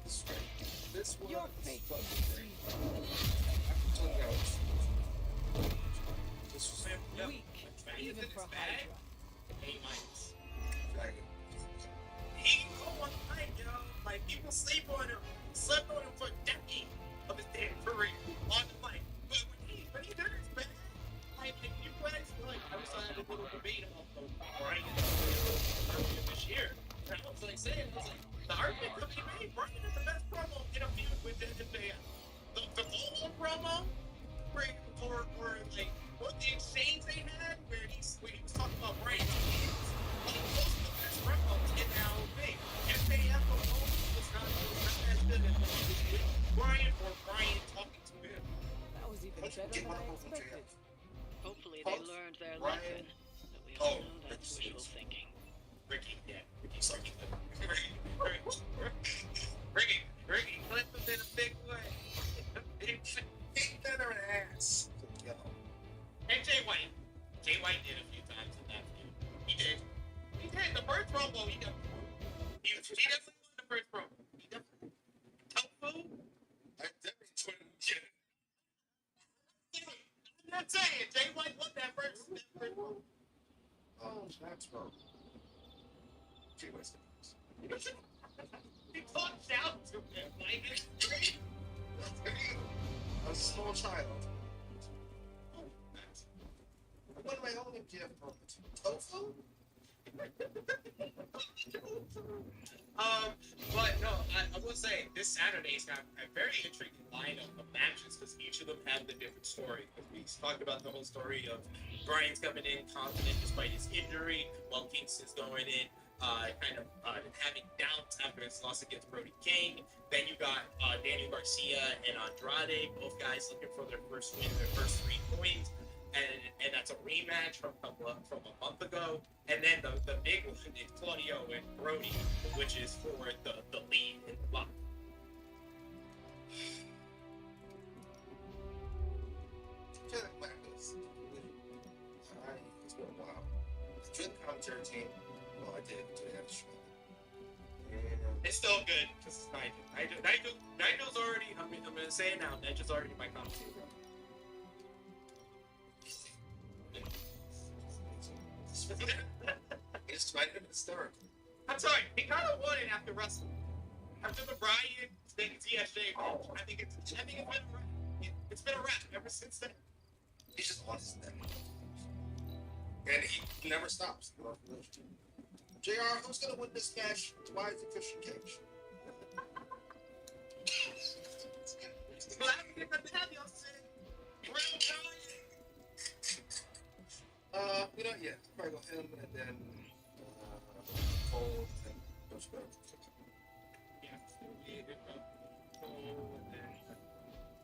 Speaker 2: This is great. This one
Speaker 5: Your
Speaker 2: is
Speaker 5: fate
Speaker 2: fucking
Speaker 5: is
Speaker 2: great.
Speaker 5: sealed.
Speaker 2: This was
Speaker 5: Weak, even for Hydra.
Speaker 4: A-minus.
Speaker 2: dragon.
Speaker 4: He can go one night, yo. Like, people sleep on him. Slept on him for a decade of his damn career on the mic. But when he does, man, like, if you guys, like, I was having a little debate about the Bryan earlier this year. And I was like saying, the argument could be made. Bryan is the best promo in a feud with MJF. The whole promo, or like, what the exchange they had, where he was talking about Bryan's kids, like, those are the best promos in that whole thing. MJF alone was not as good as what he was with Bryan or Bryan talking to him.
Speaker 5: That was even better than I expected.
Speaker 3: Hopefully they learned their lesson, but we all know that's wishful thinking.
Speaker 4: Ricky, sorry. Ricky, clip him in a big way.
Speaker 2: Ain't better an ass. Yo.
Speaker 4: And Jay White did a few times in that feud. He did. The first promo, he definitely won the first promo. He definitely. Tofu?
Speaker 2: I definitely told him.
Speaker 4: I'm not saying Jay White won that first promo.
Speaker 2: Oh, that's wrong. Jay White's the best.
Speaker 4: He talked down to him like it's great.
Speaker 2: A small child. What am I holding Jeff for? Tofu?
Speaker 4: But no, I will say this Saturday's got a very intriguing lineup of matches because each of them have the different story. We talked about the whole story of Bryan's coming in confident despite his injury, while Kingston's going in having doubts after his loss against Brody King. Then you got Daniel Garcia and Andrade, both guys looking for their first win, their first 3 points. And that's a rematch from a month ago. And then the big one is Claudio and Brody, which is for the lead in the block.
Speaker 2: It's been a while. Join the commentary team. Well, I did to the show.
Speaker 4: It's still good because it's Nigel. Nigel's already. I'm gonna say it now. Nigel's already my commentator.
Speaker 2: It's right in the story.
Speaker 4: I'm sorry, he kind of won it after wrestling. After the Bryan TSJ match, I think it's been a wrap. It's been a wrap ever since then.
Speaker 2: He's just on his neck. And he never stops. JR, who's gonna win this match? Why is it Christian Cage? You know, yeah, probably go him and then Cole and those guys.
Speaker 4: Yeah, Cole and then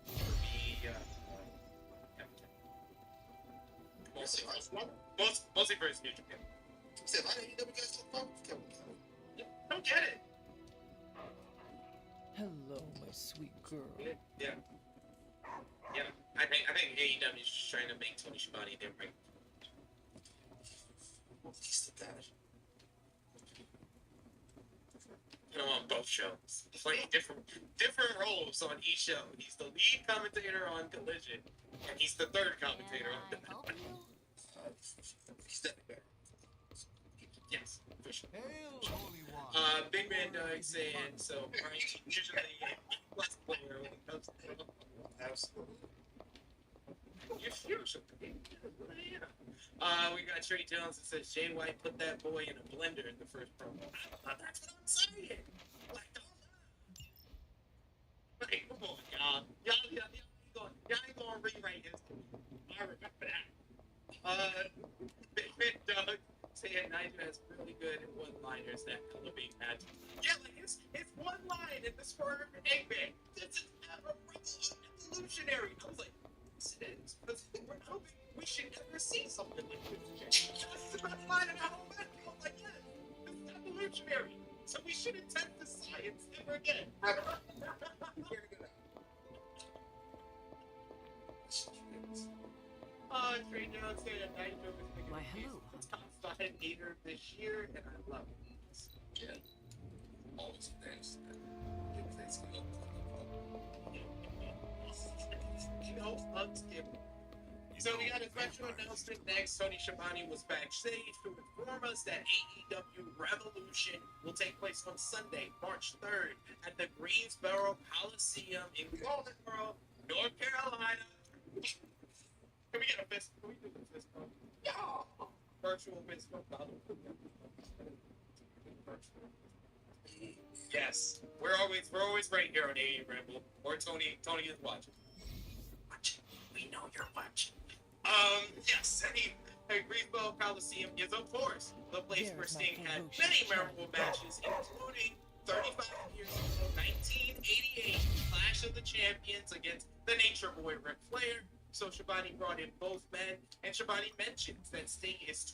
Speaker 4: for me, Mostly for his future.
Speaker 2: Said, why didn't AEW guys still fuck with Kevin?
Speaker 4: I don't get it.
Speaker 5: Hello, my sweet girl.
Speaker 4: Yeah. I think AEW is just trying to make Tony Schiavone their right.
Speaker 2: He's the dad.
Speaker 4: You know, on both shows, playing different roles on each show. He's the lead commentator on Collision, and he's the third commentator on the.
Speaker 2: He's definitely better.
Speaker 4: Yes, for sure.
Speaker 10: Hail, Holy One.
Speaker 4: Big Man Doug saying so. Brian usually a plus player when it comes to.
Speaker 2: Absolutely.
Speaker 4: You're usually. We got Trey Jones that says Jay White put that boy in a blender in the first promo. That's what I'm saying. Like, come on, y'all. Y'all ain't gonna rewrite history. I remember that. Big Man Doug saying Nigel has really good one-liners that elevate matches. Yeah, like it's one line in the Swerve and Eggman. This is revolutionary. I was like, yes, it is. Because we're hoping we should never see something like this. That's the best line in the whole match. I was like, yeah, this is evolutionary. So we shouldn't test the science ever again. Trey Jones said Nitro is making
Speaker 5: Why,
Speaker 4: a
Speaker 5: hello.
Speaker 4: top 5 hater this year, and I love it.
Speaker 2: Yeah. Always thanks.
Speaker 4: So we got a special announcement next. Tony Schiavone was backstage to inform us that AEW Revolution will take place on Sunday, March 3rd at the Greensboro Coliseum in Goldsboro, North Carolina. Can we get a fist? Can we do a fist bump? Yeah. Virtual fist bump. Yes, we're always right here on AE Rebel. Or Tony is watching. Watching. We know you're watching. Yes, Greensboro Coliseum is of course the place where Sting had many memorable matches, including 35 years ago, 1988, Clash of the Champions against the Nature Boy Ric Flair. So Schiavone brought in both men, and Schiavone mentions that Sting is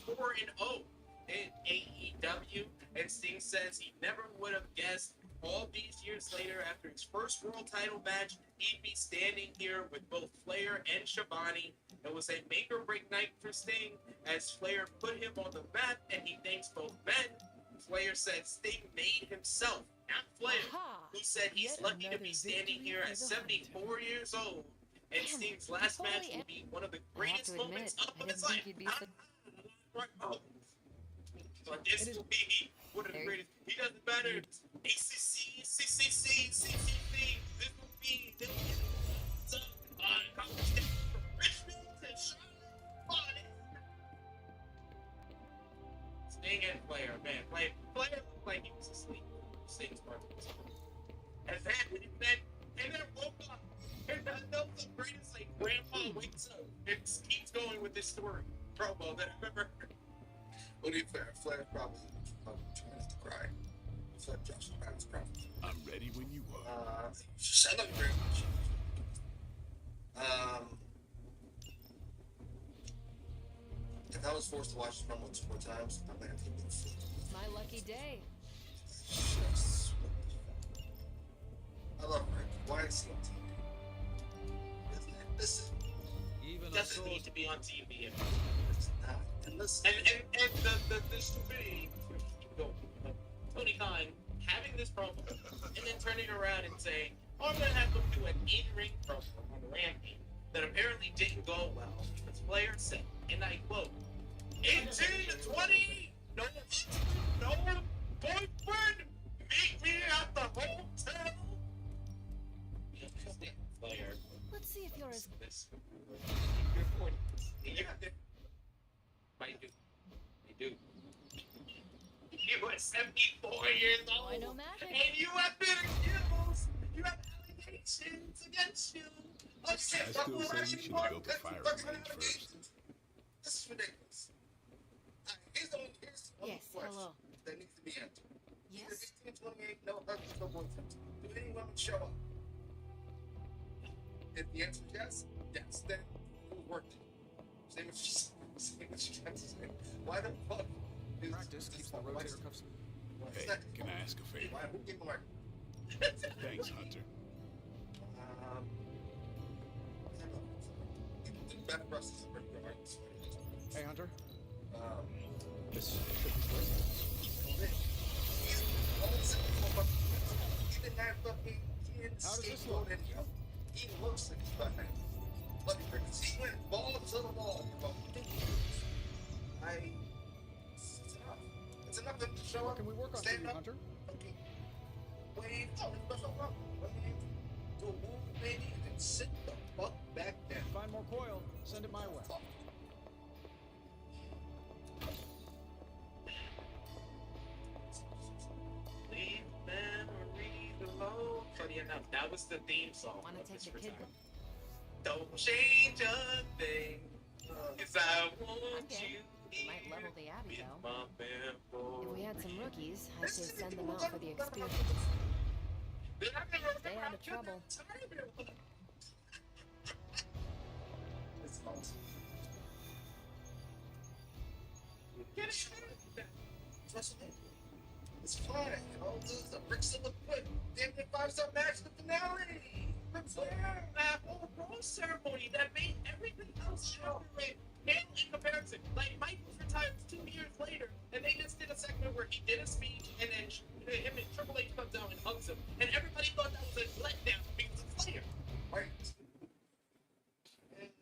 Speaker 4: 24-0 in AEW, and Sting says he never would have guessed all these years later, after his first world title match, he'd be standing here with both Flair and Schiavone. It was a make or break night for Sting, as Flair put him on the map, and he thanks both men. Flair said Sting made himself, not Flair, who said he's lucky to be standing here at 74 years old. And Sting's last match will be one of the greatest moments of his life. But this will be one of the greatest. He doesn't matter. ACC, CCC, CCC. This will be the competition from Richmond to Charlotte. Sting and Flair, man. Flair looked like he was asleep. Sting's part of this. And then woke up. And that was the greatest, like, grandpa wakes up and keeps going with this story promo that I've ever heard.
Speaker 2: Well, to be fair, Flair's probably trying to cry. Flair drops some pounds, probably.
Speaker 6: I'm ready when you are.
Speaker 2: I love you very much. If I was forced to watch this promo 2 more times, I might have to get it.
Speaker 8: My lucky day.
Speaker 2: Just what the fuck. I love Rick. Why is he on TV? This
Speaker 4: doesn't need to be on TV.
Speaker 2: It's not. And listen.
Speaker 4: And the stupidity, Tony Khan having this promo and then turning around and saying, "Oh, I'm gonna have them do an in-ring promo on Rampage that apparently didn't go well because Flair said, and I quote, 18 to 20, no boyfriend, meet me at the hotel." You understand, Flair?
Speaker 8: Let's see if you're as
Speaker 4: I do. You are 74 years old.
Speaker 8: I know magic.
Speaker 4: And you have bitter skills. You have allegations against you.
Speaker 6: I still say you should have built a fire brigade first.
Speaker 2: This is ridiculous. Here's one
Speaker 8: Yes,
Speaker 2: question
Speaker 8: hello.
Speaker 2: that needs to be answered.
Speaker 8: Yes.
Speaker 2: 18, 28, no husbands, no boyfriends. Do any women show up? If the answer is yes, then it was worth it. Same Why the fuck?
Speaker 11: Practice keeps the rotator cuffs.
Speaker 6: Hey, can I ask a favor?
Speaker 2: Who gave him
Speaker 6: Thanks, Hunter.
Speaker 11: Hey, Hunter. This should be quick. How does this look?
Speaker 2: He looks like he's behind. Bloody crickets. He went ball to the wall. It's enough to show
Speaker 11: What
Speaker 2: up.
Speaker 11: can we work on for
Speaker 2: Stand
Speaker 11: you,
Speaker 2: up.
Speaker 11: Hunter?
Speaker 2: Wave. Oh, there's nothing wrong. Do a move, baby, and then sit the fuck back down.
Speaker 11: Find more coil. Send it my way.
Speaker 4: Leave memories alone. Funny enough, that was the theme song.
Speaker 8: Wanna
Speaker 4: of
Speaker 8: take
Speaker 4: this
Speaker 8: the kid?
Speaker 4: retirement. Don't change a thing, 'cause I want
Speaker 8: Okay.
Speaker 4: you.
Speaker 8: Might level the Abbey,
Speaker 4: With
Speaker 8: though.
Speaker 4: my
Speaker 8: If we had some rookies, I
Speaker 2: This
Speaker 8: should
Speaker 2: is
Speaker 8: send
Speaker 2: the
Speaker 8: them out for the
Speaker 2: people
Speaker 8: experience. Stay out of trouble.
Speaker 2: It's awesome. Trust me. It's fine. You know, this is a bricks of the foot. Damn near 5-star match, the finale.
Speaker 4: That whole rose ceremony that made everything else accurate. Now, in comparison, like Mike was retired 2 years later, and they just did a segment where he did a speech, and then him and Triple H comes out and hugs him, and everybody thought that was a letdown because of Flair.
Speaker 2: Right.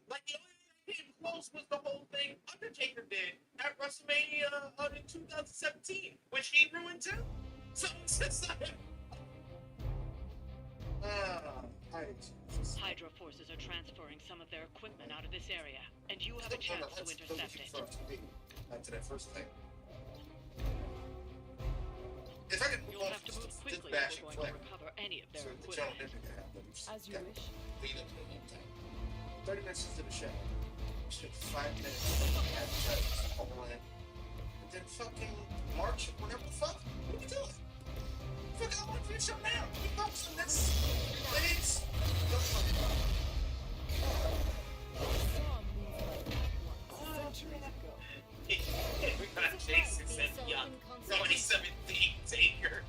Speaker 4: Like the only thing that came close was the whole thing Undertaker did at WrestleMania in 2017, which he ruined too. So it's just like,
Speaker 3: Hydra forces are transferring some of their equipment out of this area, and you have a chance to intercept it.
Speaker 2: To that first thing. If I could move
Speaker 3: You'll
Speaker 2: on
Speaker 3: have to move
Speaker 2: this
Speaker 3: quickly if
Speaker 2: bashing
Speaker 3: we're going to
Speaker 2: flag,
Speaker 3: recover any of
Speaker 2: so
Speaker 3: their
Speaker 2: the general
Speaker 3: equipment.
Speaker 2: didn't happen.
Speaker 5: As you wish.
Speaker 2: Lead up to the long time. 30 minutes into the show. Spent 5 minutes advertising all in. And then fucking March, whatever the fuck. What are you doing? Fuck, I want to finish up now. We focus on this. Please. Don't fuck it up.
Speaker 5: Saw a move like that once, centuries ago.
Speaker 4: we got Jason said, "Yuck, 2017 Taker."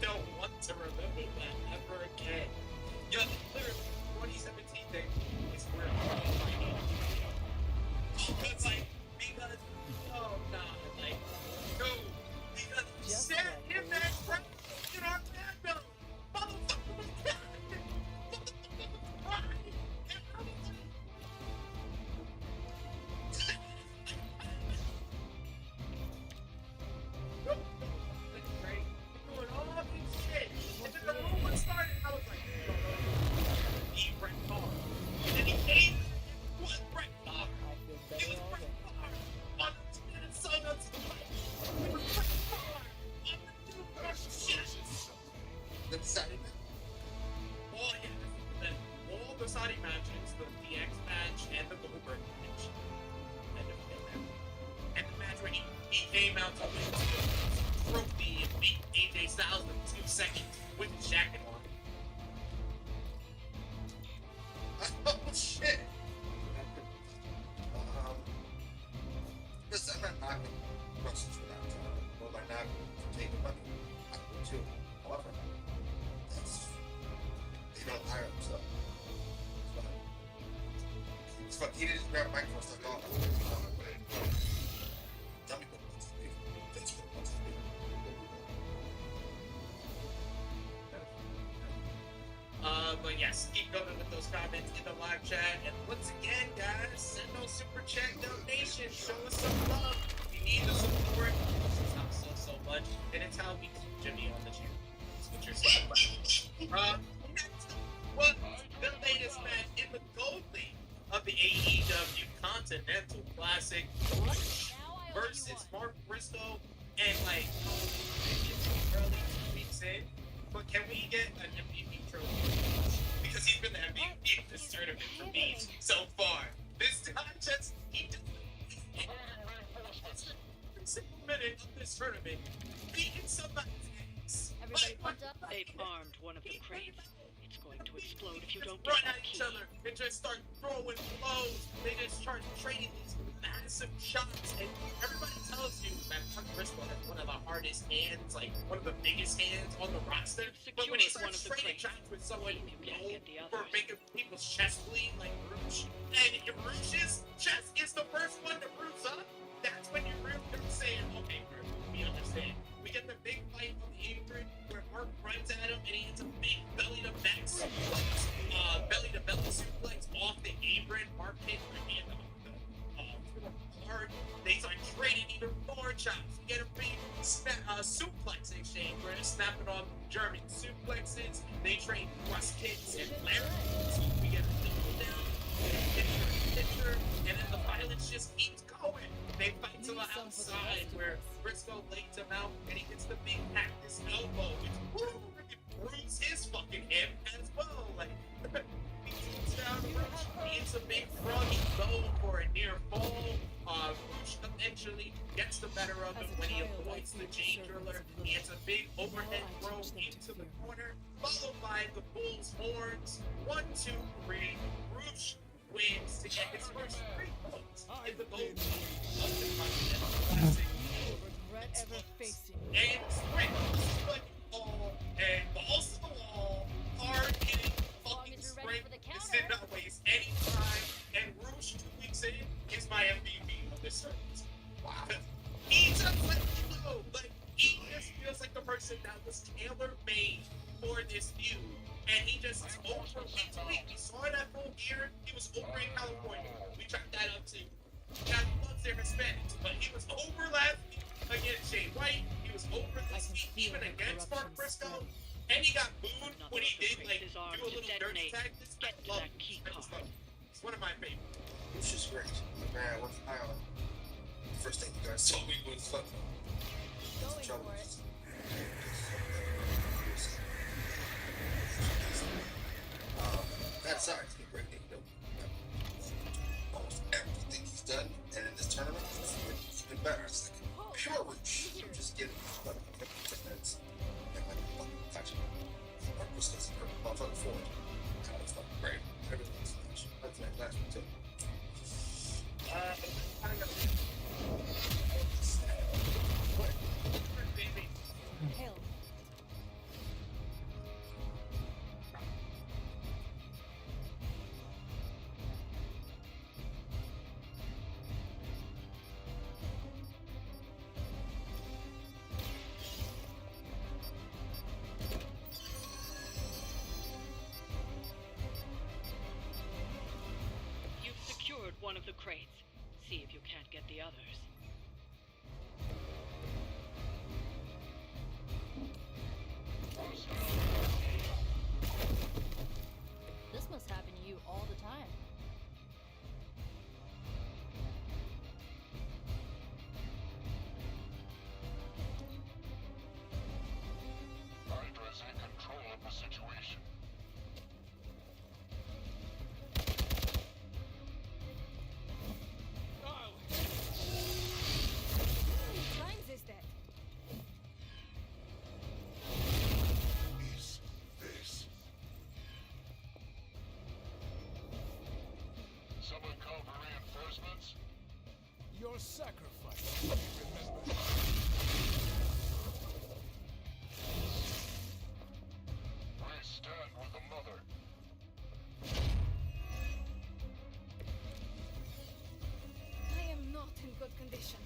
Speaker 4: Don't want to remember that ever again. Yuck, literally, 2017 Taker is where I'm going. Because, like, oh, nah, like, no, because he
Speaker 5: Just
Speaker 4: said
Speaker 5: like
Speaker 4: in that crowd, in our fandom, motherfucker was crying. Motherfucker was crying. And I was like, great. Doing all this shit. And then the rumor started. I was like, no. He Brett Favre. And then he came and was Brett Favre.
Speaker 5: I feel
Speaker 4: He
Speaker 5: better
Speaker 4: was
Speaker 5: all
Speaker 4: Brett
Speaker 5: day.
Speaker 4: Favre on the Minnesota Tonight. He was Brett Favre on the New York Jets.
Speaker 2: The decided
Speaker 4: All the Saudi matches, the DX match, and the Goldberg match. And the match where he came out to win the trophy and beat AJ Styles in 2 seconds with the jacket on.
Speaker 2: Oh shit! Listen, I'm not knocking wrestlers for that. Or am I knocking for taking money? I would too. However, they don't hire themselves. It's fun. He didn't grab a microphone. It's like, oh, tell me what wants to be. That's what wants to be.
Speaker 4: But yes, keep going with those comments in the live chat. And once again, guys, send those super chat donations. Show us some love. We need the support. This helps us so much. And it's how we keep Jimmy on the channel. That's what you're saying. Next, what the latest match in the Gold League of the AEW Continental Classic versus Mark Briscoe. And like, it's early 2 weeks in. But can we get an MVP trophy? Because he's been the MVP of this tournament for me so far. This contest, he just every single minute of this tournament, beating somebody's ass.
Speaker 8: Everybody pumped up?
Speaker 3: They've armed one of the crates. It's going going to explode if you don't
Speaker 4: run
Speaker 3: get
Speaker 4: at
Speaker 3: that
Speaker 4: each
Speaker 3: key.
Speaker 4: other and just start throwing blows. They just start trading these massive shots, and everybody tells you that Chuck Briscoe has one of the hardest hands, like one of the biggest hands on the roster. But when he
Speaker 3: Secured one
Speaker 4: starts
Speaker 3: of the
Speaker 4: trading
Speaker 3: crates.
Speaker 4: shots with someone
Speaker 3: See if you can't
Speaker 4: known
Speaker 3: get the
Speaker 4: for
Speaker 3: others.
Speaker 4: making people's chest bleed, like Roosh, and if Roosh's chest is the first one to bruise up, that's when you're really saying, okay, we understand. We get the big fight on the apron where Mark runs at him and he hits a big belly to back suplex, belly to belly suplex off the apron. Mark hits the hand hard. They start trading even more chops. You get a big suplex exchange where they're snapping on German suplexes. They trade thrust kicks and larynx. We get a double down, pitcher, and then the violence just keeps going. They fight to the outside where Briscoe lays him out and he gets the big cactus elbow, which proves his fucking hip as well. Like, he shoots down Roosh, he hits a big froggy go for a near fall. Roosh eventually gets the better of him when he avoids the J driller. He hits a big overhead throw into the corner, followed by the bull's horns. 1, 2, 3. Roosh wins to get his first 3 points in the gold of the Continental Classic.
Speaker 5: You will regret ever facing me.
Speaker 4: And sprint, like ball, and balls to the wall, hard hitting, fucking sprint. This did not waste any time. And Roosh, 2 weeks in, is my MVP of this service. Wow. He just let you know, like, he just feels like the person that was tailor-made for this feud. And he just is over week to week. We saw that full year. He was over in California. We tracked that up too. God loves their Hispanics, but he was over last week against Jay White. He was over this week even against Mark Briscoe. And he got booed when he did like do a little dirty tactics. I love it. I just love it. It's one of my favorites.
Speaker 2: It's just great. Man, what the first thing you guys told me was fucking
Speaker 8: Going for it.
Speaker 2: That aside, he's been great. Almost everything he's done, and in this tournament, he's been better. It's like pure Roosh. Just get it. 10 minutes. And like fucking touch it. Mark Briscoe's motherfucking forward. It's fucking great. Everything's nice. That's my last one too.
Speaker 5: Hell.
Speaker 3: You've secured one of the crates. See if you can't get the others.
Speaker 9: This must happen to you all the time.
Speaker 7: Hydra's in control of the situation.
Speaker 8: How many times is that?
Speaker 7: Is this? Someone call for reinforcements?
Speaker 6: Your sacrifice will be remembered.
Speaker 7: I stand with the mother.
Speaker 8: I am not in good condition.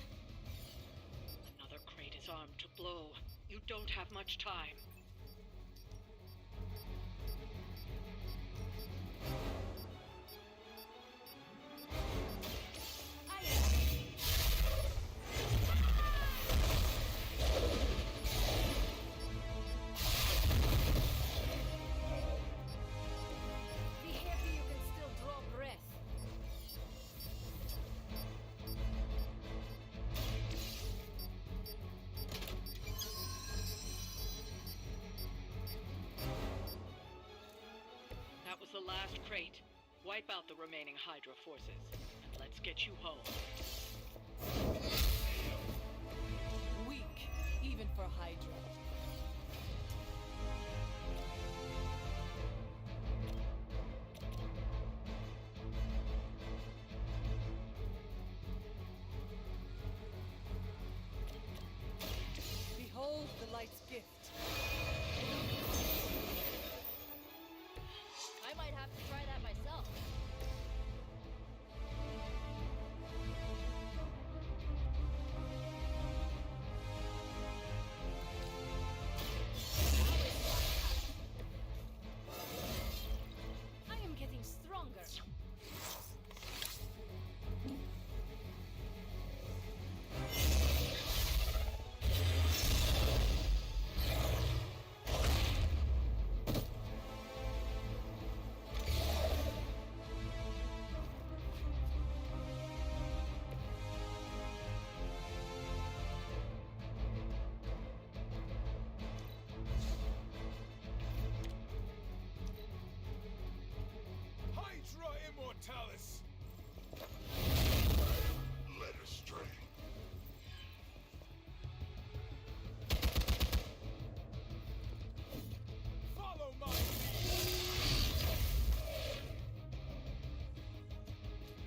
Speaker 3: Another crate is armed to blow. You don't have much time.
Speaker 8: Be happy you can still draw breath.
Speaker 3: That was the last crate. Wipe out the remaining Hydra forces, and let's get you home.
Speaker 5: Weak, even for Hydra.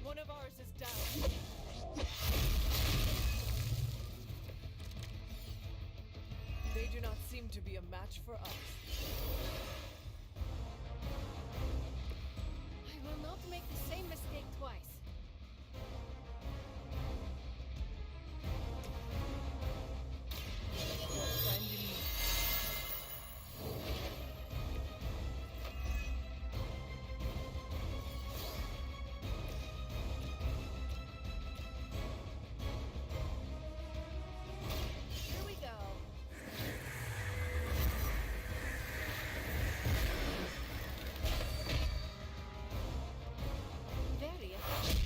Speaker 5: One of ours is down. They do not seem to be a match for us.
Speaker 8: I will not make the same mistake twice.
Speaker 5: Friend in need.
Speaker 8: Here we go. Very effective.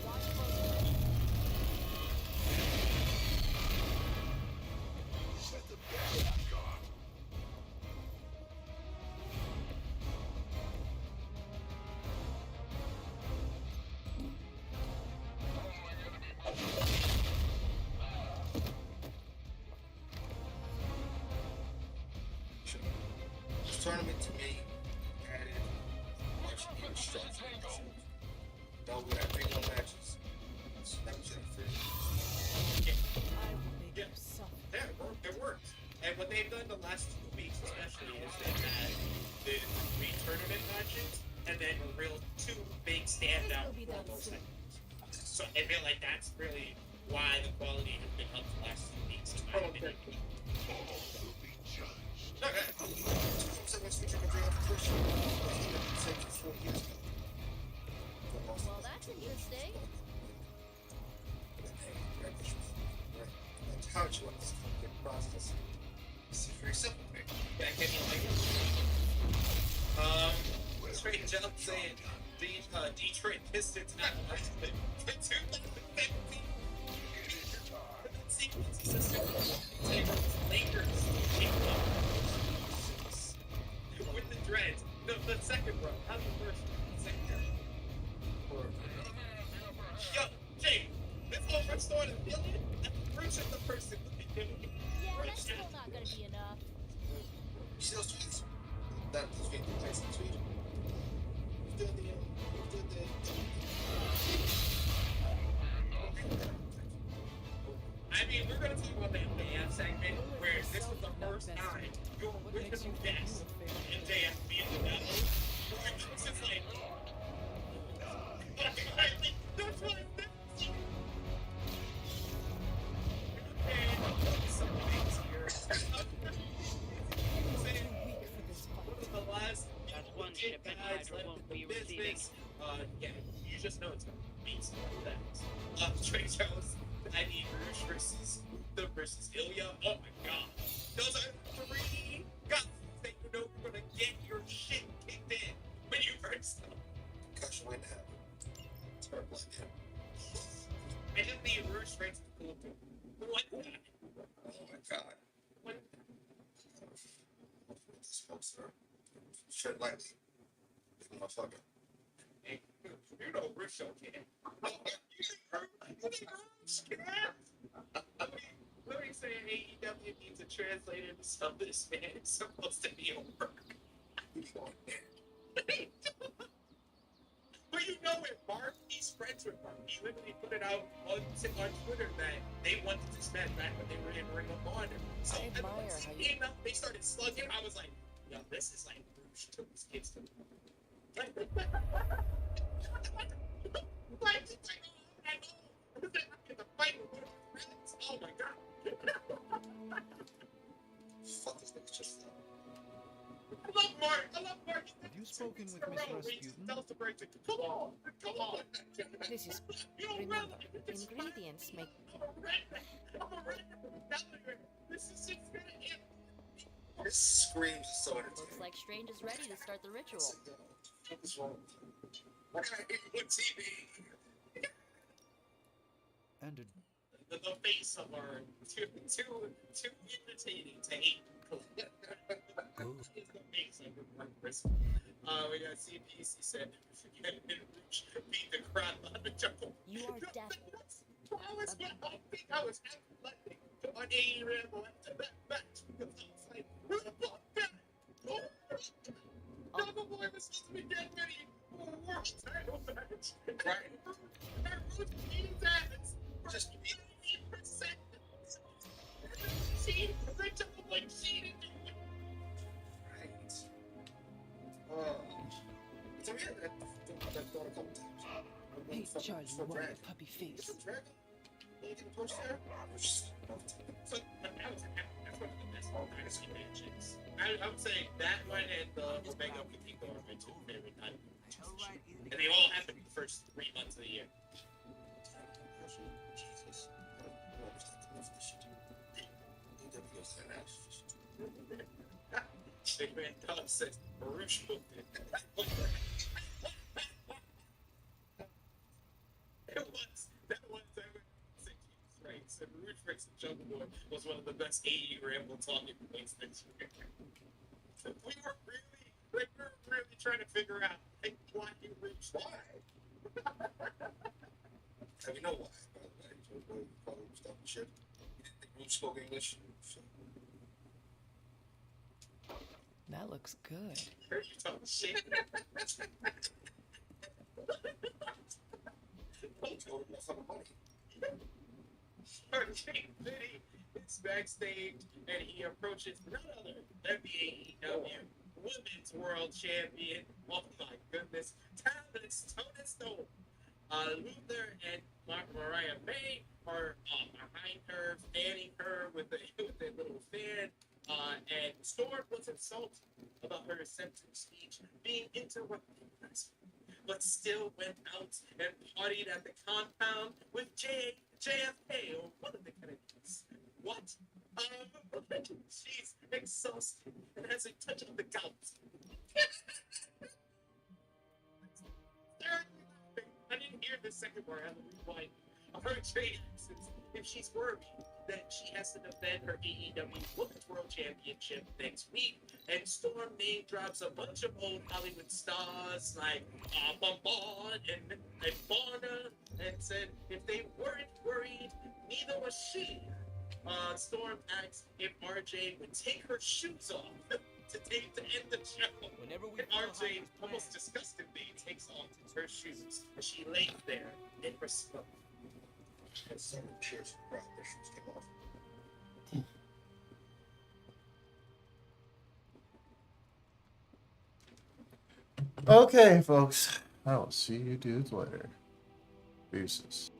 Speaker 8: Watch closely.
Speaker 7: Set the best I've got.
Speaker 2: This tournament to me added much even stronger. Double that big no matches. So that was it for
Speaker 5: I will make you suffer.
Speaker 4: Yeah, it worked. And what they've done the last 2 weeks, especially, is they've had the 3 tournament matches and then a real 2 big standout
Speaker 8: This will be done
Speaker 4: promos.
Speaker 8: soon.
Speaker 4: So I feel like that's really why the quality has been up the last 2 weeks. In my opinion.
Speaker 7: All will be judged.
Speaker 4: Okay.
Speaker 8: Well, that's interesting.
Speaker 2: That's how you want this complicated process. It's very simple.
Speaker 4: Yeah, can you straight jump saying Detroit Pistons not last in 2015. Sequence is a simple Lakers with the dreads. No, the second row. How's the first row? Second row. Yo, Jay, this whole restored a million? Bruce is the person who can give me.
Speaker 8: Yeah, that's still not gonna be enough.
Speaker 2: You see those tweets? That was being replaced in tweet.
Speaker 4: I mean, we're gonna talk about the MJF segment where this was the first time your original guest MJF being the devil. It's just like, that's what I'm thinking. And some things here. What was the last?
Speaker 3: That's one shipment Hydra won't be receiving.
Speaker 4: Yeah, you just know it's gonna be beast that. Trey Jones, I need Rouge versus Ilya. Oh my god. Those are 3 guys that you know you're gonna get your shit kicked in when you first start.
Speaker 2: Gosh, wait now. Terrible idea.
Speaker 4: I just need Rouge straight to the cool thing. What?
Speaker 2: Oh my god.
Speaker 4: What?
Speaker 2: Smoke, sir. Tread lightly. Big motherfucker.
Speaker 4: Hey, you know Rouge can. You think Rouge can? Let me say AEW needs a translator to sub this man. It's supposed to be over. But you know it, Mark. He's friends with Mark. He literally put it out on Twitter that they wanted this match back when they were in Ring of Honor. So
Speaker 5: I admire how you...
Speaker 4: they started slugging. I was like, yo, this is like Rouge took his kids to me. Oh my god.
Speaker 2: Fuck this nigga just
Speaker 4: I love Mark.
Speaker 11: Have you spoken with Miss Rasputin?
Speaker 4: Come on.
Speaker 8: This is.
Speaker 4: You don't
Speaker 8: Remember,
Speaker 4: realize
Speaker 8: ingredients make.
Speaker 4: I'm a redneck. This is just gonna end.
Speaker 2: This screams so entertaining.
Speaker 8: Looks like Strange is ready to start the ritual.
Speaker 2: What's wrong? Why can't I hear you on TV?
Speaker 11: And
Speaker 4: The face of our too irritating to hate. We got CPC said, beat the crap out of Jungle.
Speaker 9: You are deaf.
Speaker 4: I was like, on AE Rambo after that match because I was like, where the fuck that? Jungle Boy was supposed to be getting ready for a world title match. Right. That Roots beat his ass. Just 80%. See, the Jungle Boy cheated. Right. So yeah, that thought a couple times.
Speaker 5: Hey, Charlie, you want a puppy face?
Speaker 4: Dragon? You get a push there? So that's one of the best dynasty matches. I would say that one and the Omega Pico are my two favorite dynasty matches. And they all happen the first 3 months of the year. Jesus. Big Man Dog says, Baruch booked it. That was, right. So Baruch versus Jungle Boy was one of the best AE Ramble talking points this year. We were really trying to figure out like, why he reached why.
Speaker 2: And you know why? Probably was talking shit. He spoke English. So.
Speaker 5: That looks good.
Speaker 4: Heard you talking shit. City is backstage and he approaches none other than the AEW Women's World Champion. Oh my goodness, Thomas Stone. Luther and Mariah May are behind her, fanning her with a little fan. And Storm was insulted about her acceptance speech being interrupted, but still went out and partied at the compound with JFK or one of the Kennedys. What? She's exhausted and has a touch of the gout. I didn't hear the second part. I had to rewind. I heard Trey since if she's worried that she has to defend her AEW Women's World Championship next week, and Storm name drops a bunch of old Hollywood stars like Bombard and Bonner, and said if they weren't worried, neither was she. Storm asks if RJ would take her shoes off to end the show.
Speaker 10: Whenever we
Speaker 4: And RJ almost disgustedly takes off her shoes as she lays there in her smoke.
Speaker 2: And someone cheers for the crowd. Their shoes came off.
Speaker 12: Okay, folks. I will see you dudes later. Deuces.